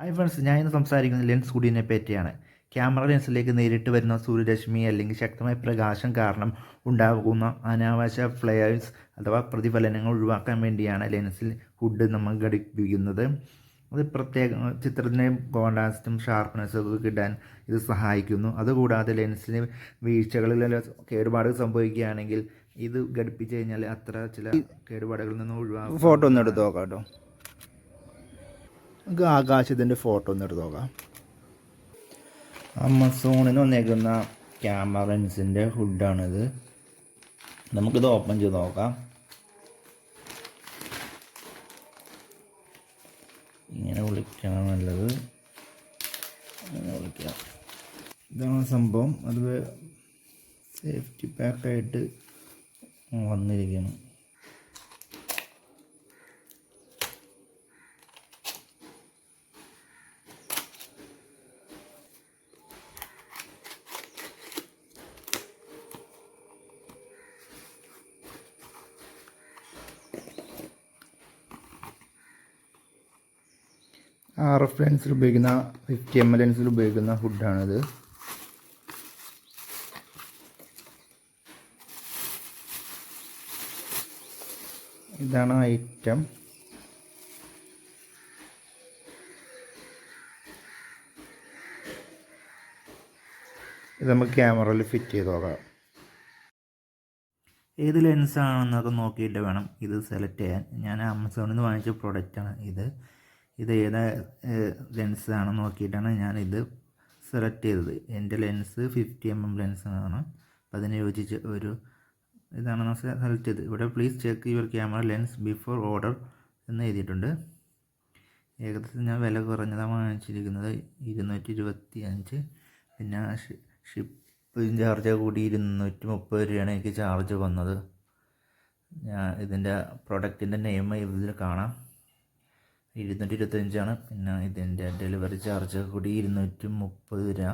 Hi friends, ഞാൻ ഇന്ന് സംസാരിക്കുന്നത് ലെൻസ് കൂടിയതിനെ പറ്റിയാണ്. ക്യാമറ ലെൻസിലേക്ക് നേരിട്ട് വരുന്ന സൂര്യരശ്മി അല്ലെങ്കിൽ ശക്തമായ പ്രകാശം കാരണം ഉണ്ടാകുന്ന അനാവശ്യ ഫ്ലെയർസ് അഥവാ പ്രതിഫലനങ്ങൾ ഒഴിവാക്കാൻ വേണ്ടിയാണ് ലെൻസിൽ ഹുഡ് നമ്മൾ ഘടിപ്പിക്കുന്നത്. അത് പ്രത്യേക ചിത്രത്തിൻ്റെ കോൺട്രാസ്റ്റും ഷാർപ്പ്നെസ്സും ഒക്കെ കിട്ടാൻ ഇത് സഹായിക്കുന്നു. അതുകൂടാതെ ലെൻസിന് വീഴ്ചകളിൽ കേടുപാട് സംഭവിക്കുകയാണെങ്കിൽ ഇത് ഘടിപ്പിച്ച് കഴിഞ്ഞാൽ അത്ര ചില കേടുപാടുകളിൽ നിന്നും ഒഴിവാക്കും. ഫോട്ടോ ഒന്ന് എടുത്ത് നോക്കാം കേട്ടോ. നമുക്ക് ആകാശത്തിൻ്റെ ഫോട്ടോ ഒന്ന് എടുത്ത് നോക്കാം. ആമസോണിൽ നിന്ന് വന്നേക്കുന്ന ക്യാമറ ലെൻസിൻ്റെ ഹുഡാണിത്. നമുക്കിത് ഓപ്പൺ ചെയ്ത് നോക്കാം. ഇങ്ങനെ വിളിക്കണം നല്ലത്, ഇങ്ങനെ വിളിക്കാം. ഇതാണ് സംഭവം. അത് സേഫ്റ്റി പാക്കായിട്ട് വന്നിരിക്കുകയാണ്. RF ലെൻസിൽ ഉപയോഗിക്കുന്ന 50mm ലെൻസിൽ ഉപയോഗിക്കുന്ന ഹുഡാണിത്. ഇതാണ് ഐറ്റം. ഇത് നമുക്ക് ക്യാമറയിൽ ഫിറ്റ് ചെയ്ത് നോക്കാം. ഏത് ലെൻസാണെന്നൊക്കെ നോക്കിയിട്ട് വേണം ഇത് സെലക്ട് ചെയ്യാൻ. ഞാൻ ആമസോണിൽ നിന്ന് വാങ്ങിച്ച പ്രൊഡക്റ്റാണ് ഇത്. ഇത് ഏതാ ലെൻസാണെന്ന് നോക്കിയിട്ടാണ് ഞാനിത് സെലക്ട് ചെയ്തത്. എൻ്റെ ലെൻസ് 50mm ലെൻസാണ്. അപ്പോൾ അതിനെ യോജിച്ച് ഒരു ഇതാണ് സെലക്ട് ചെയ്തത്. ഇവിടെ please check your camera lens before order എന്ന് എഴുതിയിട്ടുണ്ട്. ഏകദേശം ഞാൻ വില കുറഞ്ഞതാണ് വാങ്ങിച്ചിരിക്കുന്നത്, 225. പിന്നെ ഷിപ്പിംഗ് ചാർജ് കൂടി 230 രൂപയാണ് എനിക്ക് ചാർജ് വന്നത്. ഞാൻ ഇതിൻ്റെ പ്രൊഡക്റ്റിൻ്റെ നെയിം ഇതിൽ കാണാം, 225. പിന്നെ ഇതിൻ്റെ ഡെലിവറി ചാർജ് കൂടി 230 രൂപ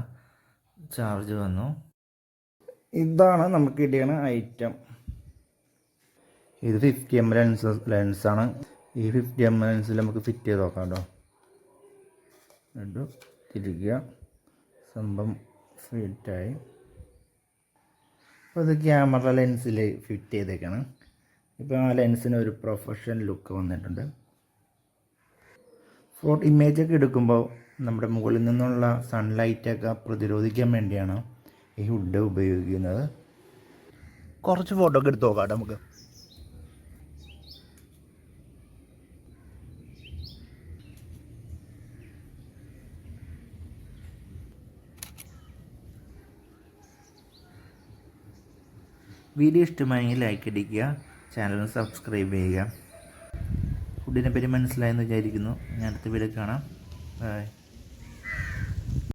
ചാർജ് വന്നു. ഇതാണ് നമുക്ക് കിട്ടിയ ഐറ്റം. ഇത് 50mm ലെൻസാണ്. ഈ 50mm ലെൻസിൽ നമുക്ക് ഫിറ്റ് ചെയ്ത് നോക്കാം കേട്ടോ. എന്നിട്ട് തിരിക്കുക, സംഭവം ഫിറ്റായി. അപ്പോൾ ഇത് ക്യാമറ ലെൻസിൽ ഫിറ്റ് ചെയ്തേക്കാണ്. ഇപ്പോൾ ആ ലെൻസിന് ഒരു പ്രൊഫഷണൽ ലുക്ക് വന്നിട്ടുണ്ട്. ഇമേജൊക്കെ എടുക്കുമ്പോൾ നമ്മുടെ മുകളിൽ നിന്നുള്ള സൺലൈറ്റൊക്കെ പ്രതിരോധിക്കാൻ വേണ്ടിയാണ് ഈ ഹുഡ് ഉപയോഗിക്കുന്നത്. കുറച്ച് ഫോട്ടോ ഒക്കെ എടുത്ത് നോക്കാം നമുക്ക്. വീഡിയോ ഇഷ്ടമായെങ്കിൽ ലൈക്ക് അടിക്കുക, ചാനൽ സബ്സ്ക്രൈബ് ചെയ്യുക. ഫുഡിനെ പറ്റി മനസ്സിലായെന്ന് വിചാരിക്കുന്നു. ഞാൻ അടുത്ത വീഡിയോ കാണാം. ബൈ.